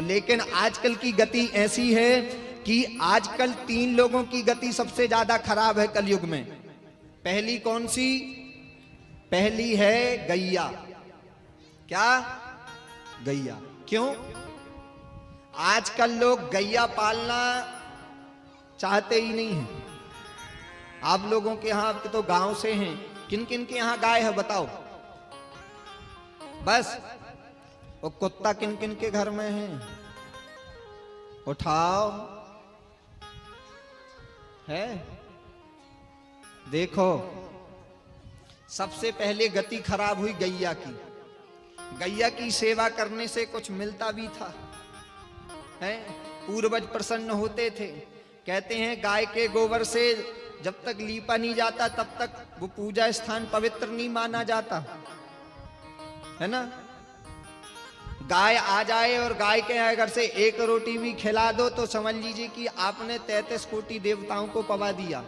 लेकिन आजकल की गति ऐसी है कि आजकल 3 लोगों की गति सबसे ज्यादा खराब है कलयुग में। पहली कौन सी? पहली है गैया। क्या? गैया। क्यों? आजकल लोग गैया पालना चाहते ही नहीं है। आप लोगों के यहां तो गांव से हैं, किन किन के यहां गाय है बताओ? बस। वो कुत्ता किन किन के घर में है? उठाओ। है? देखो, सबसे पहले गति खराब हुई गैया की। गैया की सेवा करने से कुछ मिलता भी था, है? पूर्वज प्रसन्न होते थे। कहते हैं गाय के गोबर से जब तक लीपा नहीं जाता तब तक वो पूजा स्थान पवित्र नहीं माना जाता, है ना? गाय आ जाए और गाय के अगर से एक रोटी भी खिला दो तो समझ लीजिए कि आपने 33 कोटि देवताओं को पवा दिया।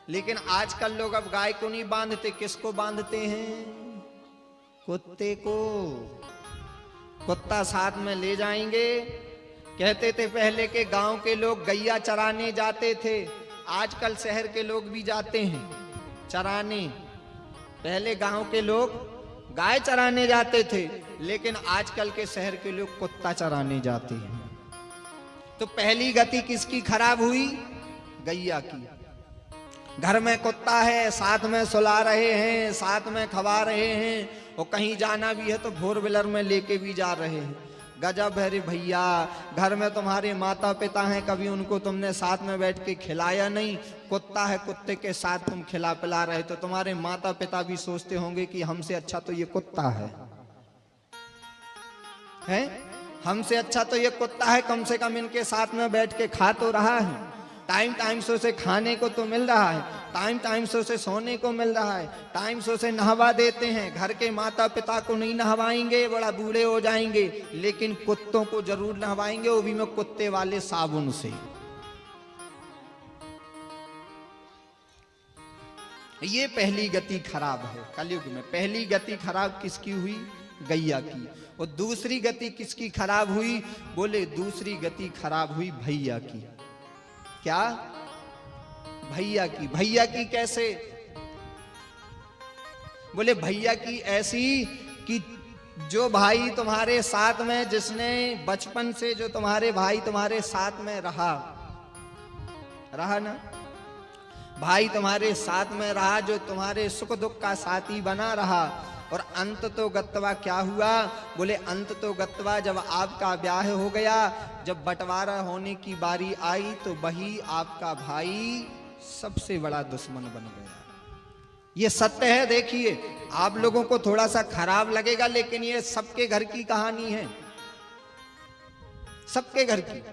लेकिन आजकल लोग अब गाय को नहीं बांधते, किसको बांधते हैं? कुत्ते को। कुत्ता साथ में ले जाएंगे। कहते थे पहले के गांव के लोग गैया चराने जाते थे, आजकल शहर के लोग भी जाते हैं चराने। पहले गांव के लोग गाय चराने जाते थे, लेकिन आजकल के शहर के लोग कुत्ता चराने जाते हैं। तो पहली गति किसकी खराब हुई? गैया की। घर में कुत्ता है, साथ में सुला रहे हैं, साथ में खवा रहे हैं, और कहीं जाना भी है तो फोर व्हीलर में लेके भी जा रहे हैं। गजब है रे भैया। घर में तुम्हारे माता पिता हैं, कभी उनको तुमने साथ में बैठ के खिलाया नहीं। कुत्ता है, कुत्ते के साथ तुम खिला पिला रहे, तो तुम्हारे माता पिता भी सोचते होंगे कि हमसे अच्छा तो ये कुत्ता है? हमसे अच्छा तो ये कुत्ता है, कम से कम इनके साथ में बैठ के खा तो रहा है, टाइम टाइम से उसे खाने को तो मिल रहा है, टाइम टाइम से उसे सोने को मिल रहा है, टाइम से उसे नहवा देते हैं। घर के माता पिता को नहीं नहवाएंगे, बड़ा बूढ़े हो जाएंगे, लेकिन कुत्तों को जरूर नहवाएंगे, वो भी में कुत्ते वाले साबुन से। ये पहली गति खराब है कलयुग में। पहली गति खराब किसकी हुई? गैया की। और दूसरी गति किसकी खराब हुई? बोले दूसरी गति खराब हुई भैया की। क्या? भैया की। भैया की कैसे? बोले भैया की ऐसी कि जो भाई तुम्हारे साथ में, जिसने बचपन से जो तुम्हारे भाई तुम्हारे साथ में रहा ना, भाई तुम्हारे साथ में रहा, जो तुम्हारे सुख दुख का साथी बना रहा, और अंत तो गत्वा क्या हुआ? बोले अंत तो गत्वा जब आपका ब्याह हो गया, जब बंटवारा होने की बारी आई, तो वही आपका भाई सबसे बड़ा दुश्मन बन गया। ये सत्य है। देखिए, आप लोगों को थोड़ा सा खराब लगेगा, लेकिन ये सबके घर की कहानी है, सबके घर की।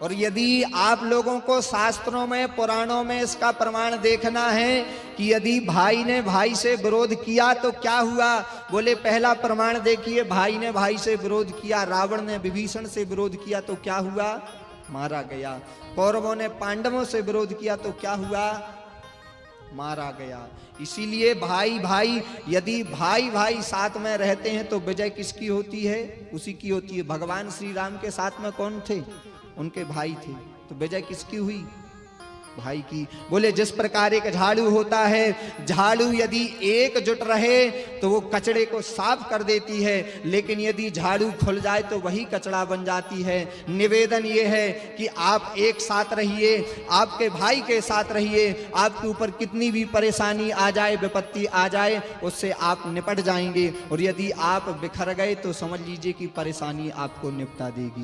और यदि आप लोगों को शास्त्रों में, पुराणों में इसका प्रमाण देखना है कि यदि भाई ने भाई से विरोध किया तो क्या हुआ? बोले पहला प्रमाण देखिए, भाई ने भाई से विरोध किया, रावण ने विभीषण से विरोध किया तो क्या हुआ? मारा गया। कौरवों ने पांडवों से विरोध किया तो क्या हुआ? मारा गया। इसीलिए भाई भाई, यदि भाई भाई साथ में रहते हैं तो विजय किसकी होती है? उसी की होती है। भगवान श्री राम के साथ में कौन थे? उनके भाई थे, तो विजय किसकी हुई? भाई की। बोले जिस प्रकार एक झाड़ू होता है, झाड़ू यदि एकजुट रहे तो वो कचड़े को साफ कर देती है, लेकिन यदि झाड़ू खुल जाए तो वही कचड़ा बन जाती है। निवेदन ये है कि आप एक साथ रहिए, आपके भाई के साथ रहिए। आपके ऊपर कितनी भी परेशानी आ जाए, विपत्ति आ जाए, उससे आप निपट जाएंगे। और यदि आप बिखर गए तो समझ लीजिए कि परेशानी आपको निपटा देगी।